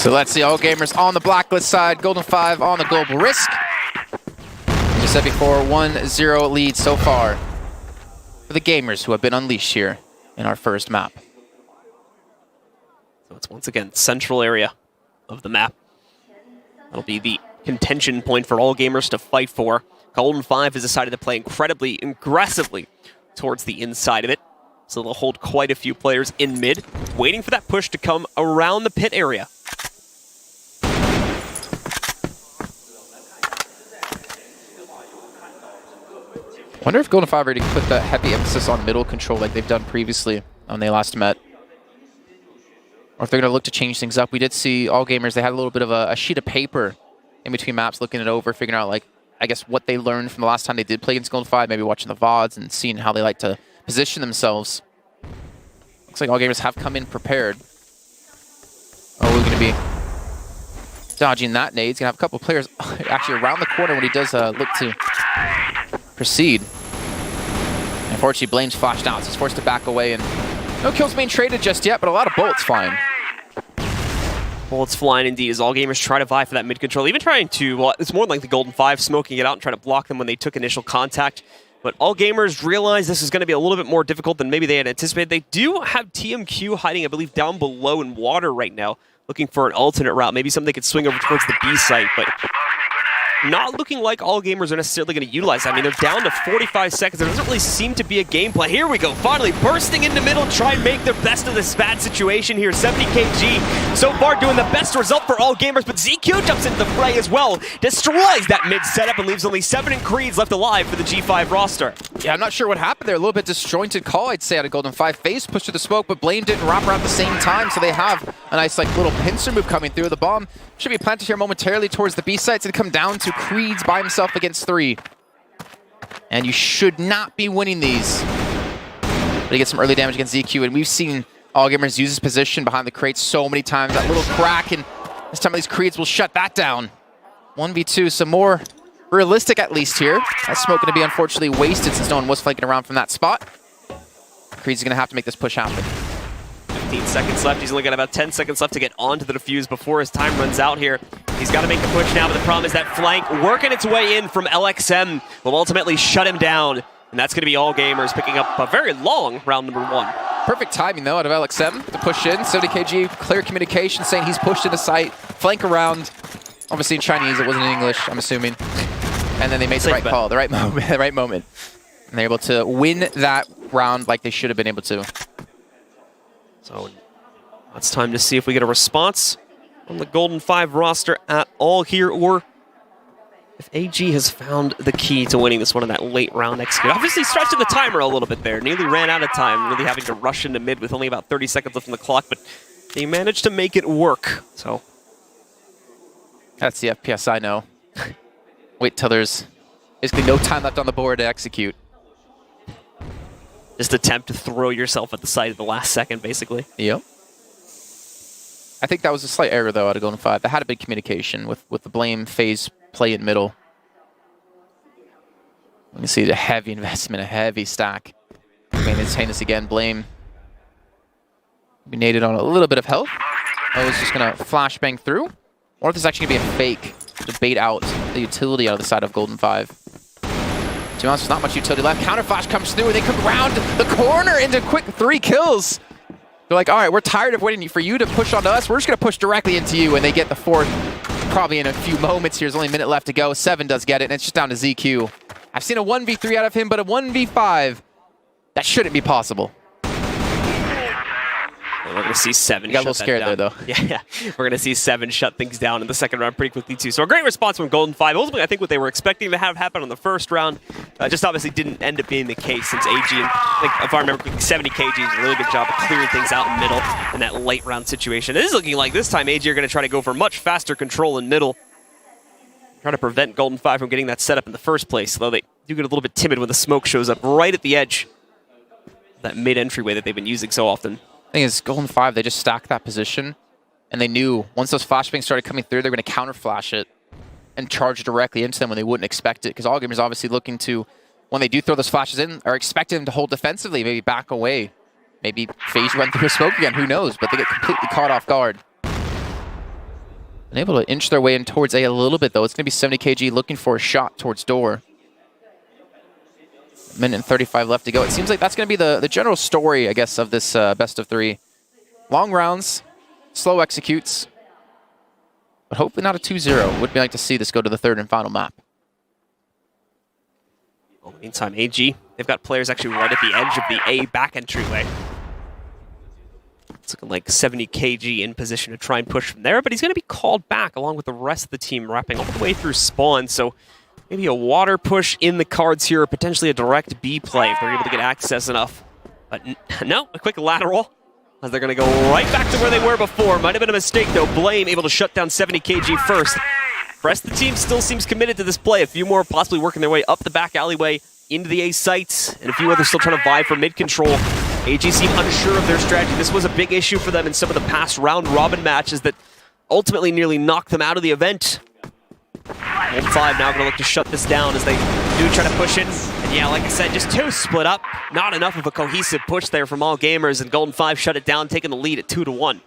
So let's see, all gamers on the blacklist side, Golden 5 on the global risk. As I said before, 1-0 lead so far for the gamers who have been unleashed here in our first map. So it's once again central area of the map. That'll be the contention point for all gamers to fight for. Golden 5 has decided to play incredibly aggressively towards the inside of it. So they'll hold quite a few players in mid, waiting for that push to come around the pit area. Wonder if Golden 5 already put that heavy emphasis on middle control like they've done previously when they last met. Or if they're going to look to change things up. We did see all gamers, they had a little bit of a sheet of paper in between maps, looking it over, figuring out, like, I guess, what they learned from the last time they did play against Golden 5, maybe watching the VODs and seeing how they like to position themselves. Looks like all gamers have come in prepared. Oh, we're going to be dodging that nade. He's going to have a couple of players actually around the corner when he does look to proceed. Unfortunately, Blame's flashed out, so he's forced to back away, and no kills being traded just yet, but a lot of bullets flying. Bullets flying indeed as all gamers try to vie for that mid control, even trying to, well, it's more like the Golden 5 smoking it out and trying to block them when they took initial contact. But all gamers realize this is going to be a little bit more difficult than maybe they had anticipated. They do have TMQ hiding, I believe, down below in water right now, looking for an alternate route. Maybe something they could swing over towards the B site, but not looking like all gamers are necessarily going to utilize that. I mean, they're down to 45 seconds. There doesn't really seem to be a gameplay. Here we go, finally bursting into middle, try and make the best of this bad situation here. 70 kg so far doing the best result for all gamers, but ZQ jumps into the fray as well, destroys that mid setup and leaves only 7 Creeds left alive for the G5 roster. Yeah, I'm not sure what happened there. A little bit disjointed call, I'd say, out of Golden 5. Phase pushed through the smoke, but Blame didn't wrap around at the same time, so they have a nice, like, little pincer move coming through. The bomb should be planted here momentarily towards the B sites and come down to Creeds by himself against 3. And you should not be winning these. But he gets some early damage against ZQ, and we've seen all gamers use his position behind the crates so many times. That little crack, and this time these Creeds will shut that down. 1v2, some more realistic at least here. That smoke going to be unfortunately wasted since no one was flanking around from that spot. Creeds is going to have to make this push happen. 15 seconds left. He's only got about 10 seconds left to get onto the defuse before his time runs out here. He's got to make the push now, but the problem is that flank working its way in from LXM will ultimately shut him down. And that's going to be all gamers picking up a very long round number 1. Perfect timing, though, out of LXM to push in. 70 kg, clear communication saying he's pushed into sight, flank around. Obviously in Chinese, it wasn't in English, I'm assuming. And then they made the right call, the right moment. And they're able to win that round like they should have been able to. So it's time to see if we get a response on the Golden 5 roster at all here, or if AG has found the key to winning this one in that late round execute. Obviously stretching the timer a little bit there. Nearly ran out of time, really having to rush into mid with only about 30 seconds left on the clock, but they managed to make it work. So that's the FPS I know. Wait till there's basically no time left on the board to execute. Just attempt to throw yourself at the site at the last second, basically. Yep. I think that was a slight error, though, out of Golden 5. They had a big communication with the Blame phase play in middle. You can see the heavy investment, a heavy stack. They're saying this again. Blame naded on a little bit of health. I was just going to flashbang through. Or if this is actually going to be a fake to bait out the utility out of the side of Golden 5. To be honest, there's not much utility left. Counter flash comes through, and they come around the corner into quick 3 kills. They're like, all right, we're tired of waiting for you to push onto us. We're just going to push directly into you, and they get the 4th probably in a few moments here. There's only a minute left to go. 7 does get it, and it's just down to ZQ. I've seen a 1v3 out of him, but a 1v5, that shouldn't be possible. We're going to see 7 You got a little scared there, though. Yeah, we're going to see 7 shut things down in the second round pretty quickly, too. So a great response from Golden 5. Ultimately, I think what they were expecting to have happen on the first round just obviously didn't end up being the case since AG, and I think, if I remember correctly, 70 kg did a really good job of clearing things out in middle in that late round situation. It is looking like this time AG are going to try to go for much faster control in middle, trying to prevent Golden 5 from getting that setup in the first place, though they do get a little bit timid when the smoke shows up right at the edge of that mid-entryway that they've been using so often. Thing is, Golden 5, they just stacked that position, and they knew once those flashbangs started coming through, they're going to counter flash it and charge directly into them when they wouldn't expect it. Because all gamers obviously looking to, when they do throw those flashes in, are expecting them to hold defensively, maybe back away, maybe phase run through a smoke again. Who knows? But they get completely caught off guard. Been able to inch their way in towards A a little bit, though. It's going to be 70 kg looking for a shot towards door. Minute and 35 left to go. It seems like that's going to be the general story, I guess, of this best of 3. Long rounds, slow executes, but hopefully not a 2-0. Would be like to see this go to the 3rd and final map. Well, meantime, AG, they've got players actually right at the edge of the A back entryway. It's looking like 70 kg in position to try and push from there, but he's going to be called back along with the rest of the team wrapping all the way through spawn. So maybe a water push in the cards here, or potentially a direct B play if they're able to get access enough. But no, a quick lateral, as they're going to go right back to where they were before. Might have been a mistake, though. Blame able to shut down 70 kg first. The rest of the team still seems committed to this play. A few more possibly working their way up the back alleyway into the A sites, and a few others still trying to vie for mid-control. AG seem unsure of their strategy. This was a big issue for them in some of the past round-robin matches that ultimately nearly knocked them out of the event. Golden 5 now going to look to shut this down as they do try to push in. And yeah, like I said, just 2 split up. Not enough of a cohesive push there from all gamers, and Golden 5 shut it down, taking the lead at 2-1.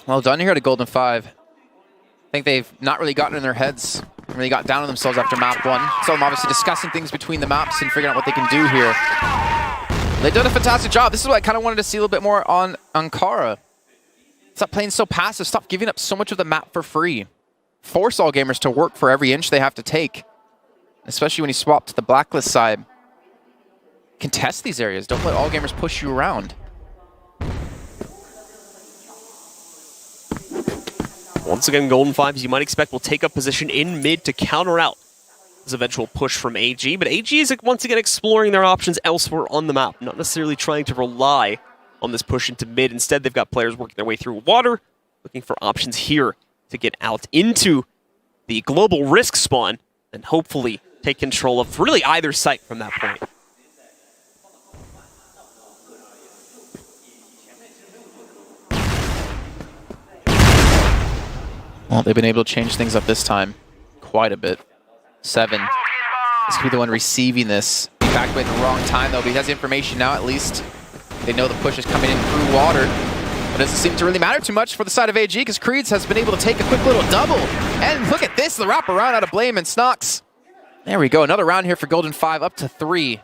Well done here to Golden 5. I think they've not really gotten in their heads, really got down on themselves after map 1. So I'm obviously discussing things between the maps and figuring out what they can do here. They've done a fantastic job. This is what I kind of wanted to see a little bit more on Ankara. Stop playing so passive. Stop giving up so much of the map for free. Force all gamers to work for every inch they have to take, especially when you swap to the blacklist side. Contest these areas. Don't let all gamers push you around. Once again, Golden 5, as you might expect, will take up position in mid to counter out this eventual push from AG. But AG is once again exploring their options elsewhere on the map, not necessarily trying to rely on this push into mid. Instead, they've got players working their way through water, looking for options here to get out into the global risk spawn and hopefully take control of really either site from that point. Well, they've been able to change things up this time quite a bit. 7. This could be the one receiving this. He backed away at the wrong time, though, but he has the information now, at least. They know the push is coming in through water. But it doesn't seem to really matter too much for the side of AG, because Creeds has been able to take a quick little double. And look at this, the wraparound out of Blame and Snox. There we go, another round here for Golden 5, up to 3.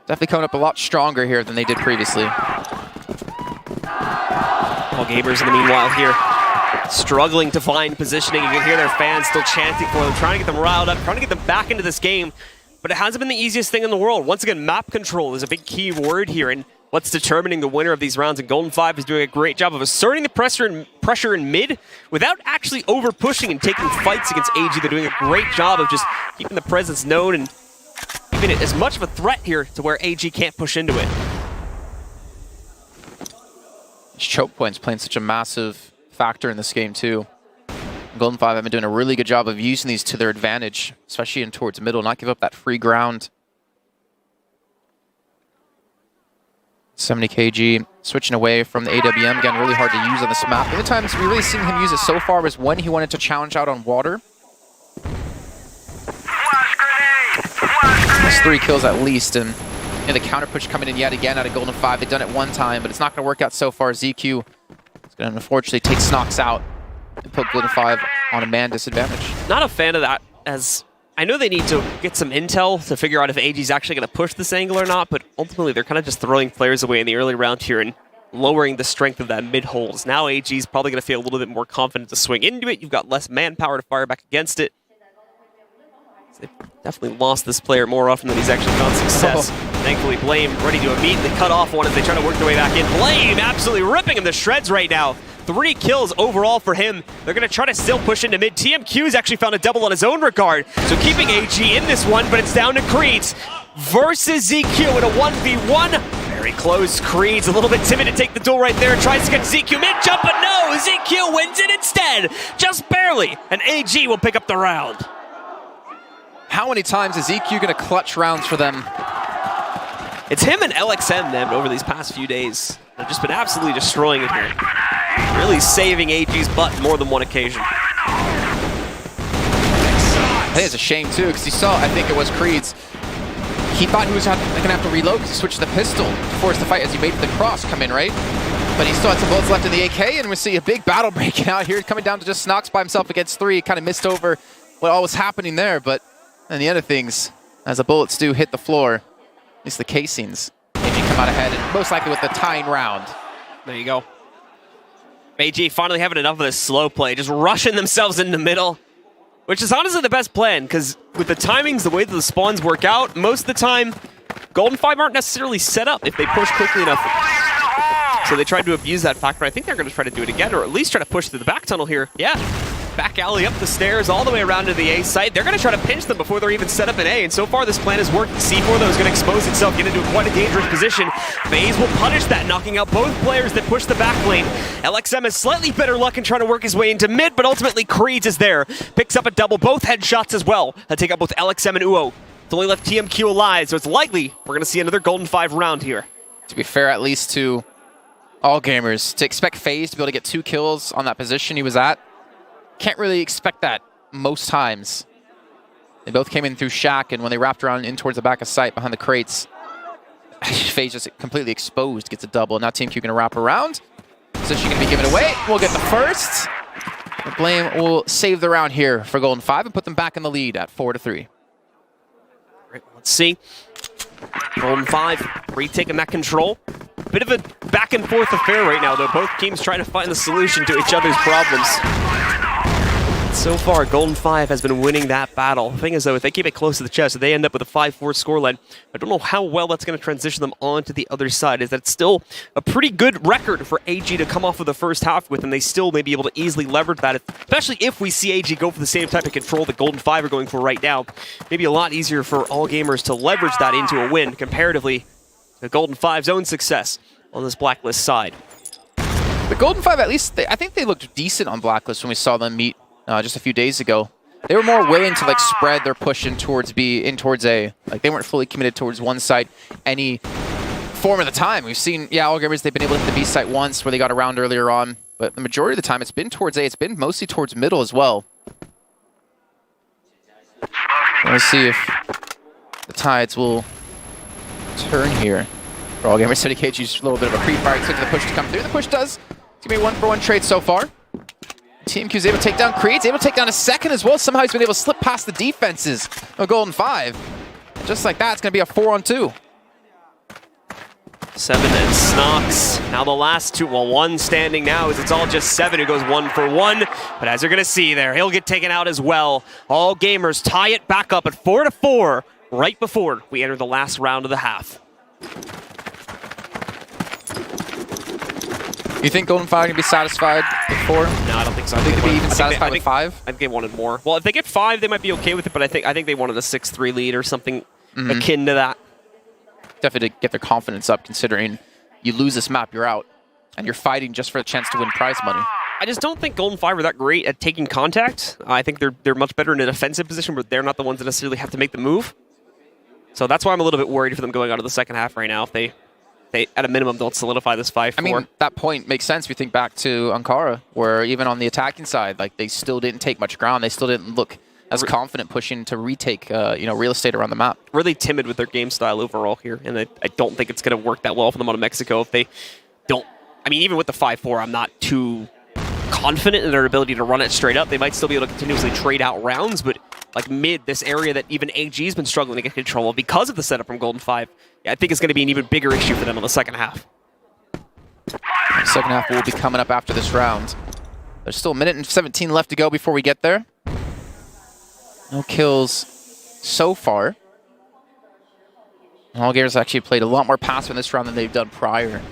Definitely coming up a lot stronger here than they did previously. All gamers in the meanwhile here, struggling to find positioning. You can hear their fans still chanting for them, trying to get them riled up, trying to get them back into this game. But it hasn't been the easiest thing in the world. Once again, map control is a big key word here, and what's determining the winner of these rounds. And Golden 5 is doing a great job of asserting the pressure in mid without actually over-pushing and taking fights against AG. They're doing a great job of just keeping the presence known and keeping it as much of a threat here to where AG can't push into it. Choke points playing such a massive factor in this game too. Golden 5 have been doing a really good job of using these to their advantage, especially in towards middle, not give up that free ground. 70 kg, switching away from the AWM, again, really hard to use on this map. The only times we really seen him use it so far was when he wanted to challenge out on water. That's 3 kills at least, and the counter push coming in yet again out of Golden 5. They've done it one time, but it's not going to work out so far. ZQ is going to unfortunately take Snox out and put Golden 5 on a man disadvantage. Not a fan of that, as I know they need to get some intel to figure out if AG's actually going to push this angle or not, but ultimately they're kind of just throwing players away in the early round here and lowering the strength of that mid holes. Now AG's probably going to feel a little bit more confident to swing into it. You've got less manpower to fire back against it. They've definitely lost this player more often than he's actually found success. Thankfully, Blame ready to immediately cut off one as they try to work their way back in. Blame absolutely ripping him to shreds right now. 3 kills overall for him. They're going to try to still push into mid. TMQ's actually found a double on his own regard, so keeping AG in this one, but it's down to Creeds versus ZQ in a 1v1. Very close. Creeds a little bit timid to take the duel right there. Tries to get ZQ mid-jump, but no! ZQ wins it instead! Just barely, and AG will pick up the round. How many times is ZQ going to clutch rounds for them? It's him and LXM then over these past few days. They've just been absolutely destroying it here. Really saving AG's butt more than one occasion. I think it's a shame too, because he saw, I think it was Creeds. He thought he was going to have to reload because he switched to the pistol to force the fight as he waited for the cross come in, right? But he still has some bullets left in the AK, and we see a big battle breaking out here, coming down to just Snox by himself against 3. Kind of missed over what all was happening there, but and the other things, as the bullets do hit the floor, at least the casings, maybe come out ahead, and most likely with the tying round. There you go. AG finally having enough of this slow play, just rushing themselves in the middle, which is honestly the best plan, because with the timings, the way that the spawns work out, most of the time, Golden 5 aren't necessarily set up if they push quickly enough. So they tried to abuse that factor. I think they're going to try to do it again, or at least try to push through the back tunnel here. Yeah. Back alley up the stairs, all the way around to the A site. They're going to try to pinch them before they're even set up in A, and so far this plan has worked. C4, though, is going to expose itself, get into quite a dangerous position. FaZe will punish that, knocking out both players that push the back lane. LXM has slightly better luck in trying to work his way into mid, but ultimately Creeds is there. Picks up a double, both headshots as well. They'll take out both LXM and Uo. It's only left TMQ alive, so it's likely we're going to see another Golden 5 round here. To be fair, at least to all gamers, to expect FaZe to be able to get 2 kills on that position he was at, can't really expect that most times. They both came in through Shack, and when they wrapped around in towards the back of sight behind the crates, FaZe just completely exposed, gets a double. Now TMQ going to wrap around. Position going to be given away. We'll get the first. The blame will save the round here for Golden 5 and put them back in the lead at 4-3. Right, let's see. Golden 5 retaking that control. Bit of a back and forth affair right now, though. Both teams trying to find the solution to each other's problems. So far, Golden 5 has been winning that battle. The thing is, though, if they keep it close to the chest, they end up with a 5-4 scoreline. I don't know how well that's going to transition them onto the other side. Is that it's still a pretty good record for AG to come off of the first half with, and they still may be able to easily leverage that, especially if we see AG go for the same type of control that Golden 5 are going for right now. Maybe a lot easier for all gamers to leverage that into a win, comparatively to Golden 5's own success on this Blacklist side. The Golden 5, at least, I think they looked decent on Blacklist when we saw them meet just a few days ago. They were more willing to like spread their push in towards B, in towards A. Like they weren't fully committed towards one side any form of the time. We've seen, yeah, all gamers, they've been able to hit the B site once where they got around earlier on, but the majority of the time it's been towards A. It's been mostly towards middle as well. Let's see if the tides will turn here. For all gamers, KG's a little bit of a pre-fire, expecting the push to come through. The push does. It's going to be a 1-for-1 trade so far. TMQ's able to take down Creed's, able to take down a second as well. Somehow he's been able to slip past the defenses of Golden 5. Just like that, it's going to be a 4-on-2. 7 and Snox. Now the last two, well, one standing now as it's all just 7 who goes 1-for-1. But as you're going to see there, he'll get taken out as well. All gamers tie it back up at 4-4 right before we enter the last round of the half. You think Golden 5 can be satisfied with 4? No, I don't think so. I think they'd be even satisfied with 5? I think they wanted more. Well, if they get 5, they might be okay with it, but I think they wanted a 6-3 lead or something akin to that. Definitely to get their confidence up, considering you lose this map, you're out. And you're fighting just for a chance to win prize money. I just don't think Golden 5 are that great at taking contact. I think they're much better in a defensive position, but they're not the ones that necessarily have to make the move. So that's why I'm a little bit worried for them going out of the second half right now. If they at a minimum, don't solidify this 5-4. I mean, that point makes sense. We think back to Ankara, where even on the attacking side, like they still didn't take much ground. They still didn't look as confident pushing to retake, real estate around the map. Really timid with their game style overall here, and I don't think it's going to work that well for them out of Mexico if they don't. I mean, even with the 5-4, I'm not too confident in their ability to run it straight up. They might still be able to continuously trade out rounds, but like mid, this area that even AG's been struggling to get control of because of the setup from Golden 5, I think it's going to be an even bigger issue for them in the second half. The second half will be coming up after this round. There's still a minute and 17 left to go before we get there. No kills so far. All gamers actually played a lot more passive in this round than they've done prior.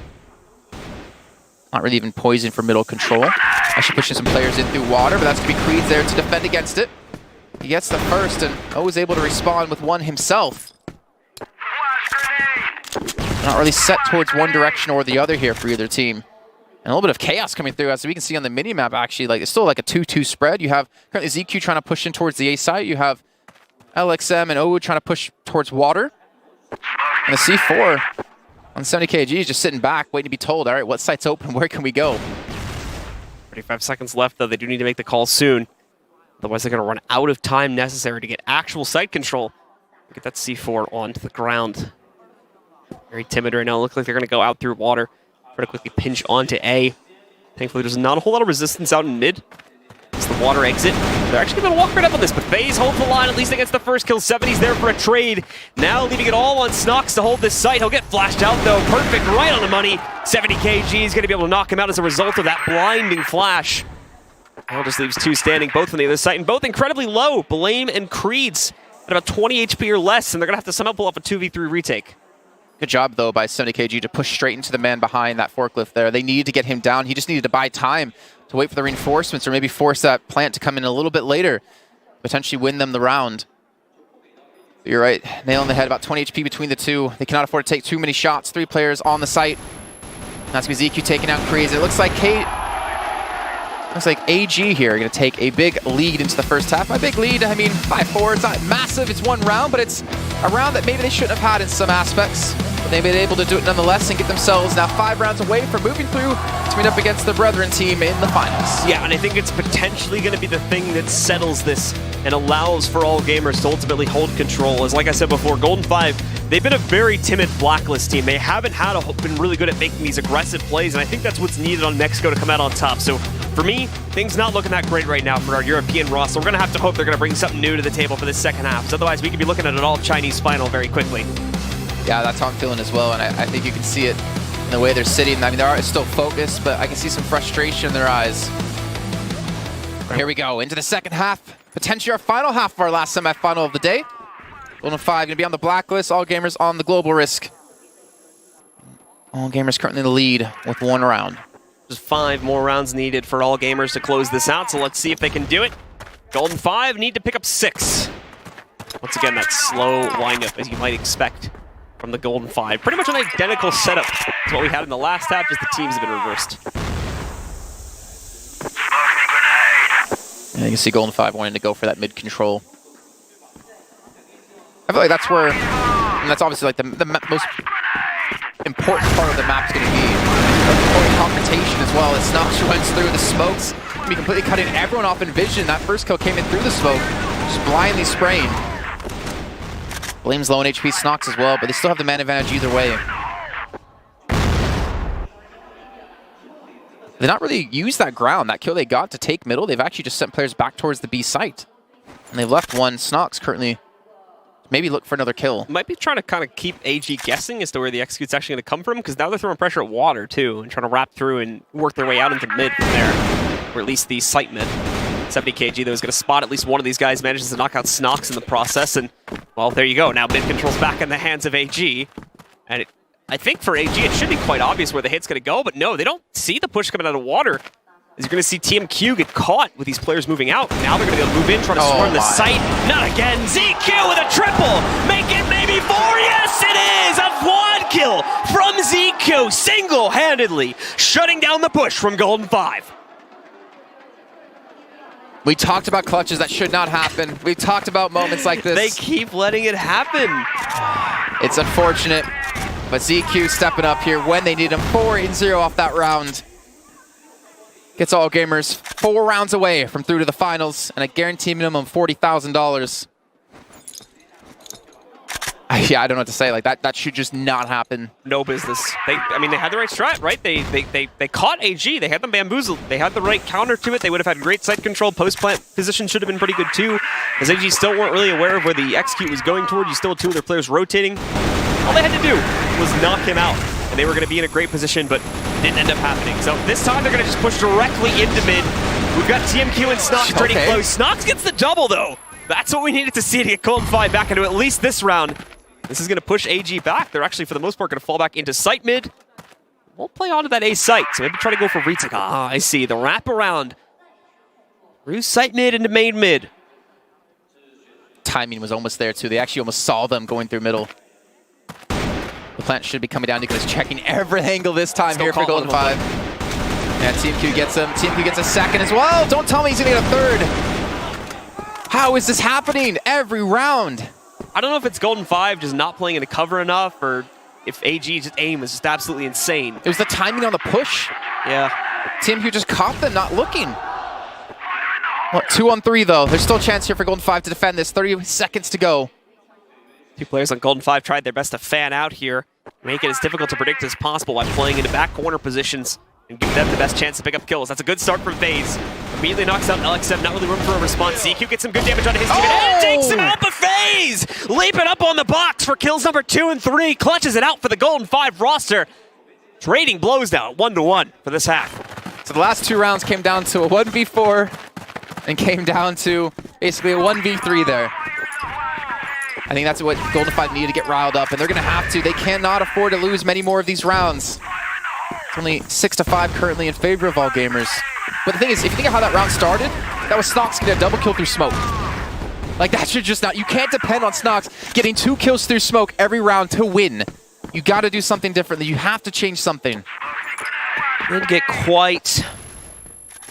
Not really even poising for middle control. Actually pushing some players in through water, but that's going to be Creed there to defend against it. He gets the first and always able to respond with one himself. Not really set towards one direction or the other here for either team. And a little bit of chaos coming through, as we can see on the mini-map, actually. Like, it's still like a 2-2 spread. You have currently ZQ trying to push in towards the A site. You have LXM and OU trying to push towards water. And the C4 on 70kg is just sitting back, waiting to be told, all right, what site's open? Where can we go? 35 seconds left, though. They do need to make the call soon. Otherwise, they're going to run out of time necessary to get actual site control. Get that C4 onto the ground. Very timid right now. Looks like they're going to go out through water. Try to quickly pinch onto A. Thankfully, there's not a whole lot of resistance out in mid. It's the water exit. They're actually going to walk right up on this, but FaZe holds the line, at least against the first kill. 70's there for a trade. Now leaving it all on Snox to hold this site. He'll get flashed out, though. Perfect, right on the money. 70 kg is going to be able to knock him out as a result of that blinding flash. Now just leaves 2 standing, both on the other side, and both incredibly low. Blame and Creeds at about 20 HP or less, and they're going to have to somehow pull off a 2v3 retake. Good job, though, by 70 kg to push straight into the man behind that forklift there. They needed to get him down. He just needed to buy time to wait for the reinforcements or maybe force that plant to come in a little bit later, potentially win them the round. But you're right, nail on the head, about 20 HP between the two. They cannot afford to take too many shots. 3 players on the site. That's going to be ZQ taking out Creeds. It looks like AG here are going to take a big lead into the first half. By big lead, I mean 5-4. It's not massive, it's 1 round, but it's a round that maybe they shouldn't have had in some aspects. But they've been able to do it nonetheless and get themselves now 5 rounds away from moving through to meet up against the Brethren team in the finals. Yeah, and I think it's potentially going to be the thing that settles this and allows for all gamers to ultimately hold control. As like I said before, Golden 5, they've been a very timid blacklist team. They haven't been really good at making these aggressive plays, and I think that's what's needed on Mexico to come out on top. So for me, things not looking that great right now for our European roster. We're going to have to hope they're going to bring something new to the table for this second half. So otherwise, we could be looking at an all-Chinese final very quickly. Yeah, that's how I'm feeling as well, and I think you can see it in the way they're sitting. I mean, they're still focused, but I can see some frustration in their eyes. Here we go, into the second half. Potentially our final half of our last semifinal of the day. Golden 5 going to be on the blacklist, all gamers on the global risk. All gamers currently in the lead with 1 round. There's 5 more rounds needed for all gamers to close this out, so let's see if they can do it. Golden 5 need to pick up 6. Once again, that slow windup, as you might expect from the Golden 5. Pretty much an identical setup to what we had in the last half, just the teams have been reversed. And you can see Golden 5 wanting to go for that mid control. I feel like that's where, and that's obviously like the most important part of the map's going to be. Important confrontation as well. As Snox runs through the smokes, be completely cutting everyone off in vision. That first kill came in through the smoke, just blindly spraying. Blame's low on HP, Snox as well, but they still have the man advantage either way. They not really used that ground, that kill they got to take middle. They've actually just sent players back towards the B site. And they've left one. Snox currently maybe look for another kill. Might be trying to kind of keep AG guessing as to where the execute's actually going to come from, because now they're throwing pressure at water too, and trying to wrap through and work their way out into mid from there, or at least the site mid. 70 kg though is going to spot at least one of these guys, manages to knock out Snox in the process, and well, there you go. Now mid control's back in the hands of AG, and I think for AG it should be quite obvious where the hit's going to go, but no, they don't see the push coming out of water. As you're going to see TMQ get caught with these players moving out. Now they're going to be able to move in, try to swarm the site. Not again. ZQ with a triple. Make it maybe 4. Yes, it is. A quad kill from ZQ. Single-handedly shutting down the push from Golden 5. We talked about clutches that should not happen. We've talked about moments like this. They keep letting it happen. It's unfortunate, but ZQ stepping up here when they need him. 4-0 off that round. Gets all gamers 4 rounds away from through to the finals and a guaranteed minimum of $40,000. Yeah, I don't know what to say. Like that should just not happen. No business. I mean, they had the right strat, right? They caught AG. They had them bamboozled. They had the right counter to it. They would have had great site control. Post-plant position should have been pretty good too, as AG still weren't really aware of where the execute was going toward. You still had 2 of their players rotating. All they had to do was knock him out, and they were going to be in a great position, but didn't end up happening. So this time they're going to just push directly into mid. We've got TMQ and Snox pretty close. Snox gets the double though. That's what we needed to see to get Golden 5 back into at least this round. This is going to push AG back. They're actually, for the most part, going to fall back into site mid. Won't play onto that A site, so maybe try to go for retake. Ah, I see. The wraparound. Through site mid into main mid. Timing was almost there too. They actually almost saw them going through middle. The plant should be coming down because checking every angle this time here for Golden 5. And TMQ gets him. TMQ gets a second as well. Don't tell me he's going to get a third. How is this happening every round? I don't know if it's Golden 5 just not playing into cover enough, or if AG's aim is just absolutely insane. It was the timing on the push. Yeah. TMQ just caught them not looking. What, 2-on-3 though. There's still a chance here for Golden 5 to defend this. 30 seconds to go. 2 players on Golden 5 tried their best to fan out here. Make it as difficult to predict as possible by playing into back corner positions and give them the best chance to pick up kills. That's a good start from FaZe. Immediately knocks out LXM, not really room for a response. ZQ gets some good damage on his team and takes him out, but FaZe leaping up on the box for kills number 2 and 3. Clutches it out for the Golden 5 roster. Trading blows now at 1-1 for this half. So the last 2 rounds came down to a 1v4 and came down to basically a 1v3 there. I think that's what Golden 5 needed to get riled up, and they're going to have to. They cannot afford to lose many more of these rounds. It's only 6-5 currently in favor of All Gamers. But the thing is, if you think of how that round started, that was Snox getting a double kill through smoke. Like, that should just not... You can't depend on Snox getting 2 kills through smoke every round to win. You got to do something differently. You have to change something. Didn't get quite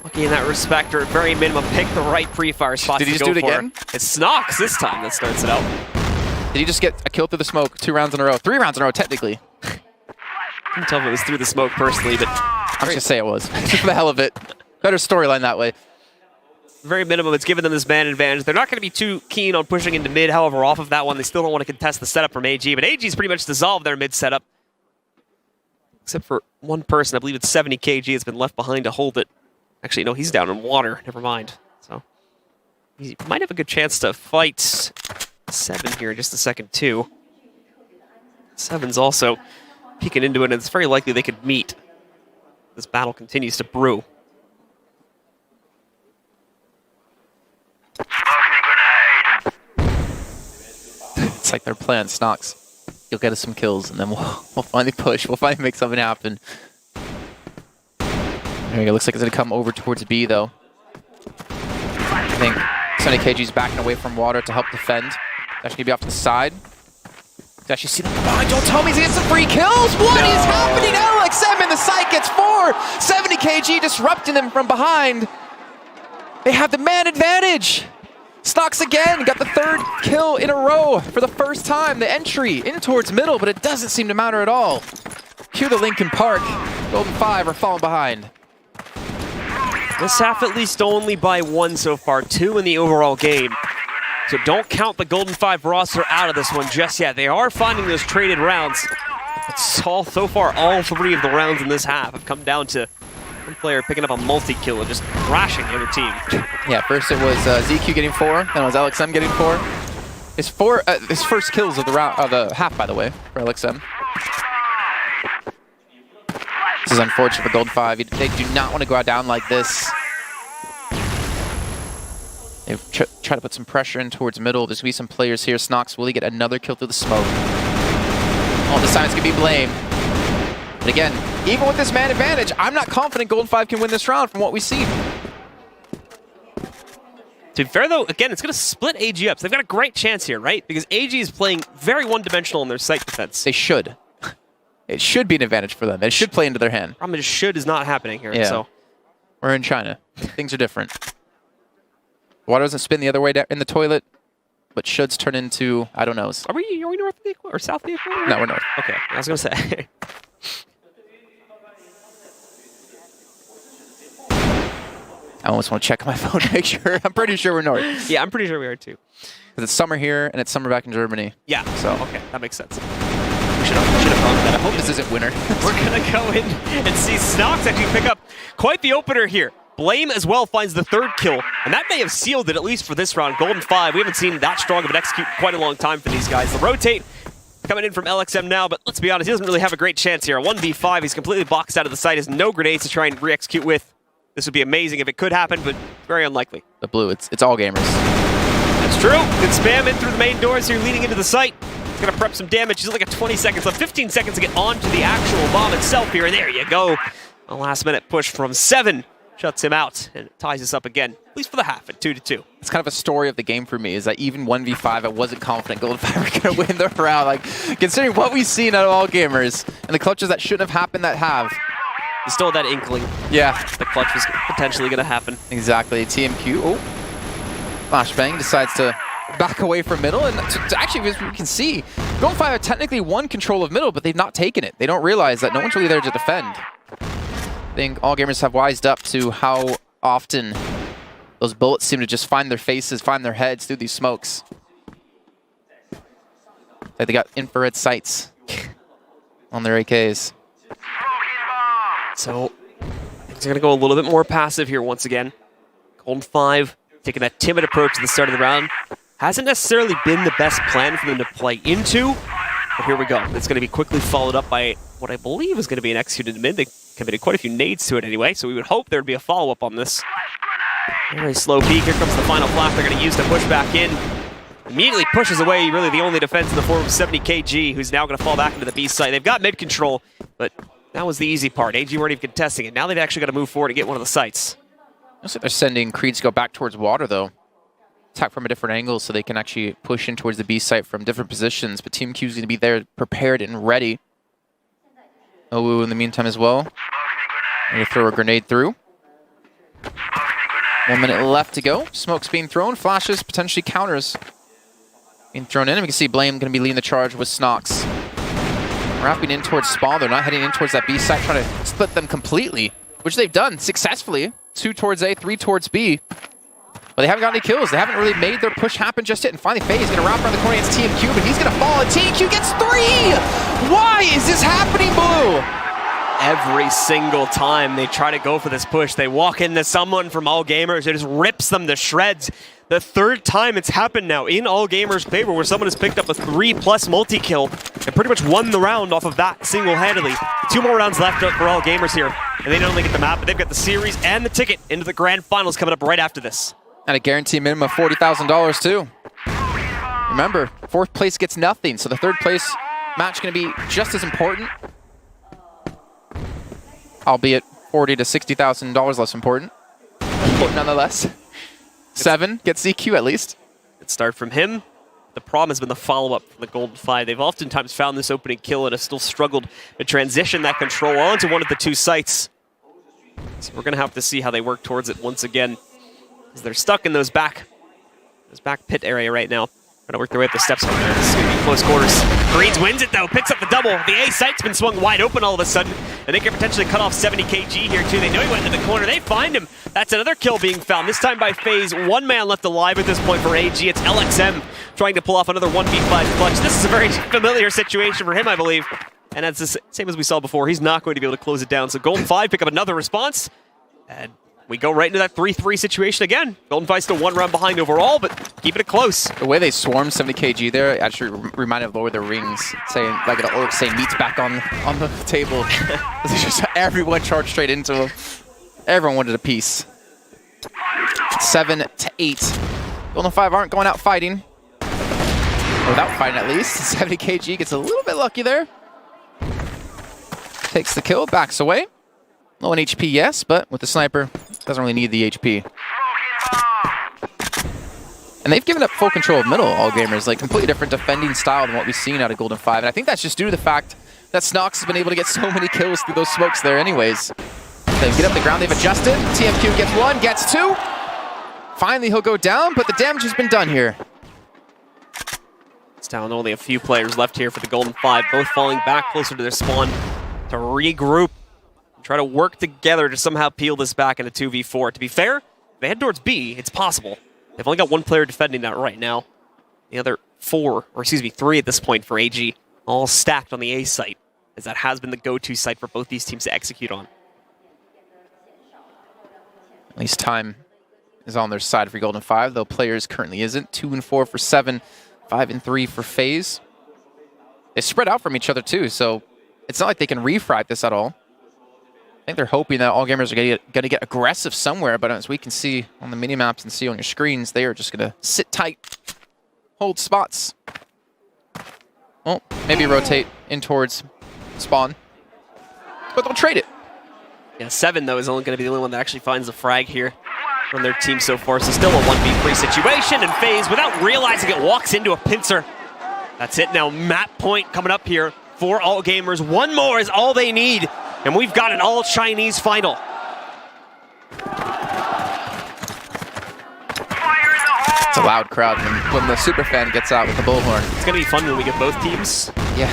lucky in that respect, or at very minimum, pick the right pre-fire spot to go for. Did he just do it again? It's Snox this time that starts it out. Did he just get a kill through the smoke 2 rounds in a row? 3 rounds in a row, technically. Couldn't tell if it was through the smoke personally, but I'm just gonna say it was. Just for the hell of it. Better storyline that way. Very minimum, it's given them this man advantage. They're not going to be too keen on pushing into mid, however, off of that one. They still don't want to contest the setup from AG, but AG's pretty much dissolved their mid setup. Except for one person, I believe it's 70 kg, has been left behind to hold it. Actually, no, he's down in water. Never mind. So he might have a good chance to fight 7 here in just a second, too. 7's also peeking into it, and it's very likely they could meet. This battle continues to brew. It's like their plan, Snox. You'll get us some kills, and then we'll finally push. We'll finally make something happen. There we go. Looks like it's going to come over towards B, though. I think 70 kg's backing away from water to help defend. It's actually going to be off to the side. You actually see them behind. Don't tell me he's going to get some free kills. What is happening? LXM in the site gets 4. 70 kg disrupting them from behind. They have the man advantage. Snox again got the 3rd kill in a row for the first time. The entry in towards middle, but it doesn't seem to matter at all. Cue the Lincoln Park. Golden 5 are falling behind. This half at least only by 1 so far, 2 in the overall game. So don't count the Golden 5 roster out of this one just yet. They are finding those traded rounds. But so far, all 3 of the rounds in this half have come down to one player picking up a multi-kill and just thrashing the other team. Yeah, first it was ZQ getting 4, then it was LXM getting 4. His first kills of the round, of the half, by the way, for LXM. This is unfortunate for Golden 5. They do not want to go out down like this. They've tried to put some pressure in towards middle. There's going to be some players here. Snox, will he get another kill through the smoke? Oh, this time it's going to be Blame. But again, even with this man advantage, I'm not confident Golden 5 can win this round from what we've seen. To be fair, though, again, it's going to split AG up. So they've got a great chance here, right? Because AG is playing very one-dimensional in their site defense. They should. It should be an advantage for them. It should play into their hand. Problem is, should is not happening here. Yeah. So we're in China. Things are different. Water doesn't spin the other way in the toilet, but shoulds turn into, I don't know. Are we north of the equator or south of the equator? No, we're north. Okay, I was going to say. I almost want to check my phone to make sure. I'm pretty sure we're north. Yeah, I'm pretty sure we are too. Because it's summer here and it's summer back in Germany. Yeah, so okay, that makes sense. We should have gone with that. I hope this isn't winter. We're going to go in and see Snox actually pick up quite the opener here. Blame as well finds the 3rd kill, and that may have sealed it at least for this round. Golden 5, we haven't seen that strong of an execute in quite a long time for these guys. The rotate coming in from LXM now, but let's be honest, he doesn't really have a great chance here. 1v5, he's completely boxed out of the site, has no grenades to try and re-execute with. This would be amazing if it could happen, but very unlikely. The blue, it's all gamers. That's true. Good spam in through the main doors here, leading into the site. He's going to prep some damage. He's like 20 seconds left, 15 seconds to get onto the actual bomb itself here, and there you go. A last-minute push from 7 shuts him out, and it ties us up again, at least for the half at 2-2. It's kind of a story of the game for me, is that even 1v5, I wasn't confident Golden 5 were going to win the round. Like, considering what we've seen out of all gamers, and the clutches that shouldn't have happened that have. You still had that inkling. Yeah. The clutch was potentially going to happen. Exactly. TMQ. Oh. Flashbang decides to back away from middle. And actually, as we can see, Golden 5 have technically won control of middle, but they've not taken it. They don't realize that no one's really there to defend. I think all gamers have wised up to how often those bullets seem to just find their faces, find their heads through these smokes. Like they got infrared sights. on their AKs. So he's going to go a little bit more passive here once again. Golden 5 taking that timid approach to the start of the round. Hasn't necessarily been the best plan for them to play into, but here we go. It's going to be quickly followed up by what I believe is going to be an executed mid. They committed quite a few nades to it anyway, so we would hope there would be a follow-up on this. Very slow peek. Here comes the final flash they're going to use to push back in. Immediately pushes away really the only defense in the form of 70kg, who's now going to fall back into the B site. They've got mid control, but that was the easy part. AG weren't even contesting it. Now they've actually got to move forward and get one of the sites. Looks like they're sending Creed to go back towards water, though. Attack from a different angle so they can actually push in towards the B site from different positions. But Team Q is going to be there prepared and ready. Owu in the meantime as well. Going to throw a grenade through. 1 minute left to go. Smoke's being thrown. Flashes, potentially counters being thrown in. And we can see Blame going to be leading the charge with Snox. Wrapping in towards Spawn. They're not heading in towards that B site, trying to split them completely, which they've done successfully. 2 towards A, 3 towards B. But they haven't got any kills. They haven't really made their push happen just yet. And finally, Faye is going to wrap around the corner against TMQ, but he's going to fall, and TMQ gets 3! Why is this happening, Blue? Every single time they try to go for this push, they walk into someone from All Gamers who just rips them to shreds. The third time it's happened now in All Gamers' favor, where someone has picked up a 3+ multi-kill and pretty much won the round off of that single-handedly. 2 more rounds left for All Gamers here, and they not only get the map, but they've got the series and the ticket into the grand finals coming up right after this. And a guaranteed minimum of $40,000 too. Remember, 4th place gets nothing, so the 3rd place match going to be just as important, albeit $40,000 to $60,000 less important. Important nonetheless. 7 gets CQ at least. Good start from him. The problem has been the follow-up from the Golden 5. They've oftentimes found this opening kill and have still struggled to transition that control onto one of the 2 sites. So we're going to have to see how they work towards it once again, because they're stuck in those back pit area right now. Trying to work their way up the steps from there. This is going to be close quarters. Greens wins it though, picks up the double. The A site's been swung wide open all of a sudden, and they can potentially cut off 70kg here too. They know he went into the corner. They find him. That's another kill being found, this time by FaZe. 1 man left alive at this point for AG. It's LXM trying to pull off another 1v5 clutch. This is a very familiar situation for him, I believe. And that's the same as we saw before. He's not going to be able to close it down. So Golden 5 pick up another response, and we go right into that 3-3 situation again. Golden 5 still 1 round behind overall, but keeping it close. The way they swarmed 70kg there actually reminded of Lord of the Rings, saying like an orc saying meat's back on the table. It's just everyone charged straight into him. Everyone wanted a piece. 7 to 8. Golden 5 aren't going out fighting. Without fighting at least. 70kg gets a little bit lucky there. Takes the kill, backs away. Low in HP, yes, but with the sniper, doesn't really need the HP. And they've given up full control of middle, All Gamers, like completely different defending style than what we've seen out of Golden 5. And I think that's just due to the fact that Snox has been able to get so many kills through those smokes there anyways. They get up the ground, they've adjusted. TMQ gets 1, gets 2. Finally, he'll go down, but the damage has been done here. It's down only a few players left here for the Golden 5, both falling back closer to their spawn to regroup. Try to work together to somehow peel this back into 2v4. To be fair, if they head towards B, it's possible. They've only got 1 player defending that right now. The other 3 at this point for AG, all stacked on the A site, as that has been the go-to site for both these teams to execute on. At least time is on their side for Golden 5, though players currently isn't. 2 and 4 for 7, 5 and 3 for FaZe. They spread out from each other too, so it's not like they can refract this at all. I think they're hoping that All Gamers are going to get aggressive somewhere, but as we can see on the mini-maps and see on your screens, they are just going to sit tight, hold spots. Well, maybe rotate in towards spawn, but they'll trade it. Yeah, 7, though, is only going to be the only one that actually finds a frag here from their team so far. So still a 1v3 situation, and FaZe, without realizing it, walks into a pincer. That's it now. Map point coming up here for All Gamers. 1 more is all they need. And we've got an all-Chinese final. It's a loud crowd when the superfan gets out with the bullhorn. It's going to be fun when we get both teams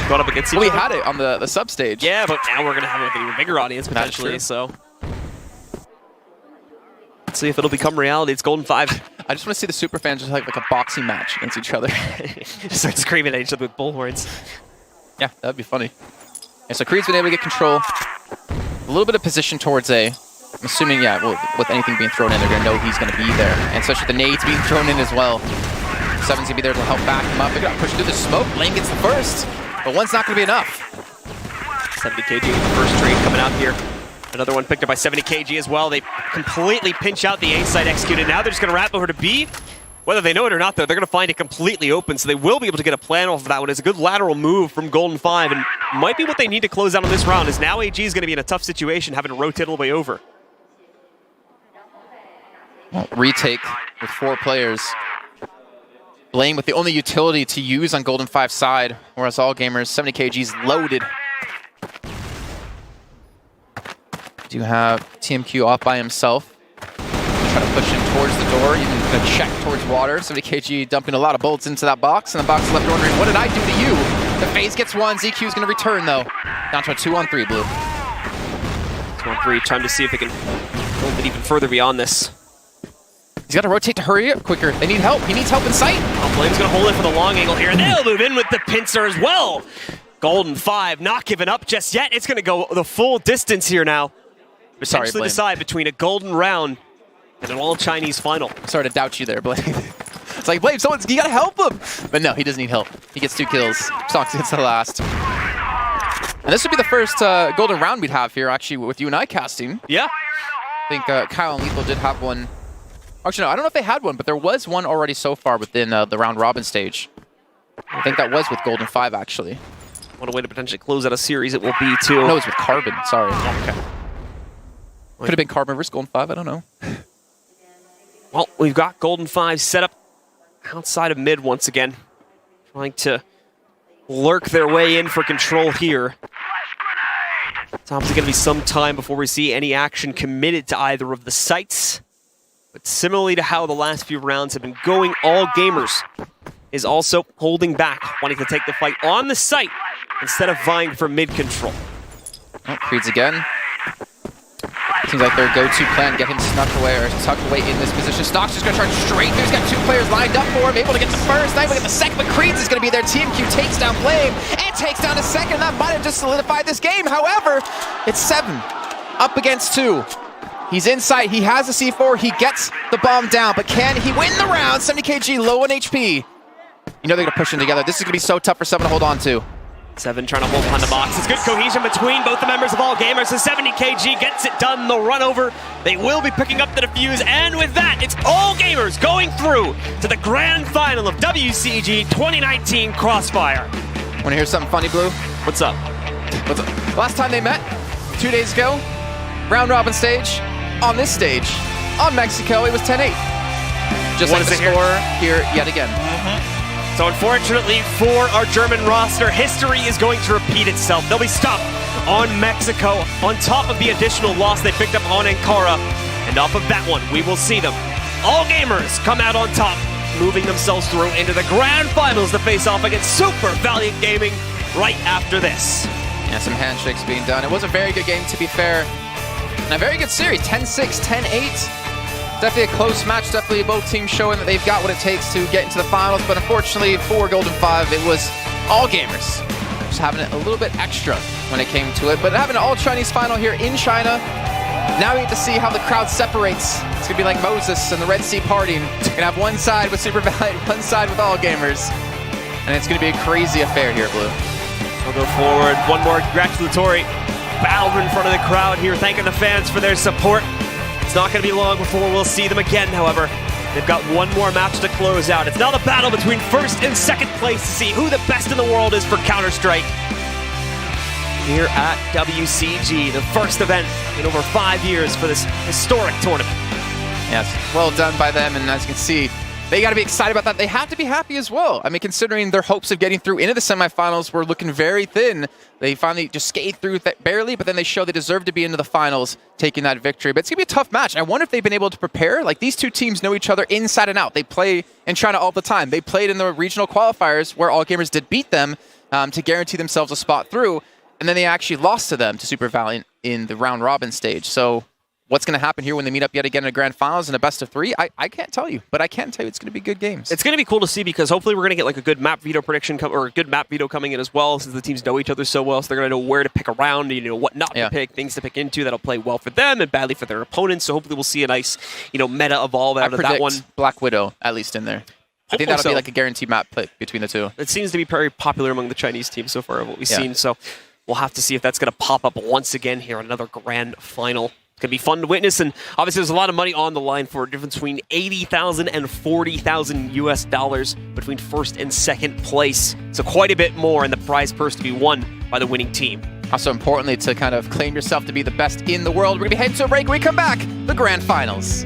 going up against each other. We had it on the sub-stage. Yeah, but now we're going to have an even bigger audience potentially. So let's see if it'll become reality. It's Golden 5. I just want to see the superfans just like a boxing match against each other. Start screaming at each other with bullhorns. Yeah, that'd be funny. And so Creed's been able to get control. A little bit of position towards A. I'm assuming, yeah, well, with anything being thrown in, they're going to know he's going to be there. And especially the nades being thrown in as well. Seven's going to be there to help back him up. They're going to push through the smoke. Lane gets the first, but one's not going to be enough. 70kg with the first trade coming out here. Another one picked up by 70kg as well. They completely pinch out the A side executed. Now they're just going to wrap over to B. Whether they know it or not, though, they're going to find it completely open, so they will be able to get a plan off of that one. It's a good lateral move from Golden 5, and might be what they need to close out on this round, is now AG is going to be in a tough situation, having to rotate all the way over. Well, retake with 4 players. Blaine with the only utility to use on Golden 5's side, whereas all gamers, 70kg's loaded. Do have TMQ off by himself. Try to push him towards the door, even a check towards water. 70kg dumping a lot of bullets into that box, and the box left wondering, what did I do to you? The phase gets 1, ZQ is going to return though. Down to a 2-on-3, Blue. 2-on-3, time to see if they can go a bit even further beyond this. He's got to rotate to hurry up quicker. They need help. He needs help in sight. Oh, Blame's going to hold it for the long angle here, and they'll move in with the pincer as well. Golden 5 not giving up just yet. It's going to go the full distance here now. Potentially decide between a golden round and an all-Chinese final. Sorry to doubt you there, Blade. It's like, Blade, you gotta help him! But no, he doesn't need help. He gets 2 kills. Stonks gets the last. And this would be the first golden round we'd have here, actually, with you and I casting. Yeah. I think Kyle and Lethal did have one. Actually, no, I don't know if they had one, but there was one already so far within the round robin stage. I think that was with Golden 5, actually. What a way to potentially close out a series it will be, too. No, it was with Carbon, sorry. Okay. Could have been Carbon versus Golden 5, I don't know. Well, we've got Golden 5 set up outside of mid once again. Trying to lurk their way in for control here. It's obviously going to be some time before we see any action committed to either of the sites. But similarly to how the last few rounds have been going, All Gamers is also holding back, wanting to take the fight on the site instead of vying for mid control. Oh, Creed's again. Seems like their go-to plan, get him snuck away or tucked away in this position. Stock's just going to charge straight through. He's got 2 players lined up for him, able to get the first, not able to get the second, but Creed's is going to be there. TMQ takes down Blame and takes down the second. That might have just solidified this game. However, it's 7 up against 2. He's in sight. He has the C4. He gets the bomb down, but can he win the round? 70kg low on HP. You know they're going to push them together. This is going to be so tough for 7 to hold on to. 7 trying to hold behind the box. It's good cohesion between both the members of All Gamers. So 70kg gets it done. The run over. They will be picking up the defuse. And with that, it's All Gamers going through to the grand final of WCG 2019 Crossfire. Want to hear something funny, Blue? What's up? Last time they met, 2 days ago, round robin stage, on this stage, on Mexico, it was 10-8. Just like the score here yet again. So unfortunately for our German roster, history is going to repeat itself. They'll be stopped on Mexico on top of the additional loss they picked up on Ankara. And off of that one, we will see them. All Gamers come out on top, moving themselves through into the grand finals to face off against Super Valiant Gaming right after this. Yeah, some handshakes being done. It was a very good game, to be fair. And a very good series, 10-6, 10-8. Definitely a close match, definitely both teams showing that they've got what it takes to get into the finals, but unfortunately for Golden 5, it was All Gamers just having it a little bit extra when it came to it. But having an all-Chinese final here in China, now we get to see how the crowd separates. It's going to be like Moses and the Red Sea parting. You're going to have one side with Super Valiant, one side with All Gamers, and it's going to be a crazy affair here, Blue. We'll go forward. One more congratulatory bow in front of the crowd here, thanking the fans for their support. It's not going to be long before we'll see them again, however. They've got one more match to close out. It's now the battle between first and second place to see who the best in the world is for Counter-Strike. Here at WCG, the first event in over 5 years for this historic tournament. Yes, well done by them, and as you can see, they got to be excited about that. They have to be happy as well. I mean, considering their hopes of getting through into the semifinals were looking very thin. They finally just skated through barely, but then they show they deserve to be into the finals, taking that victory. But it's going to be a tough match. I wonder if they've been able to prepare. Like, these two teams know each other inside and out. They play in China all the time. They played in the regional qualifiers where All Gamers did beat them to guarantee themselves a spot through. And then they actually lost to them, to Super Valiant, in the round robin stage. So what's going to happen here when they meet up yet again in a grand finals in a best of 3, I can't tell you, but I can tell you it's going to be good games. It's going to be cool to see because hopefully we're going to get like a good map veto prediction or a good map veto coming in as well, since the teams know each other so well, so they're going to know where to pick around, what not to pick, things to pick into that'll play well for them and badly for their opponents. So hopefully we'll see a nice, meta evolve out of that one. Black Widow at least in there. I think that'll be like a guaranteed map pick between the two. It seems to be very popular among the Chinese teams so far of what we've seen. So we'll have to see if that's going to pop up once again here on another grand final. It's going to be fun to witness, and obviously there's a lot of money on the line for a difference between $80,000 and $40,000 between first and second place. So quite a bit more in the prize purse to be won by the winning team. Also importantly, to kind of claim yourself to be the best in the world, we're going to be heading to a break. When we come back, the grand finals.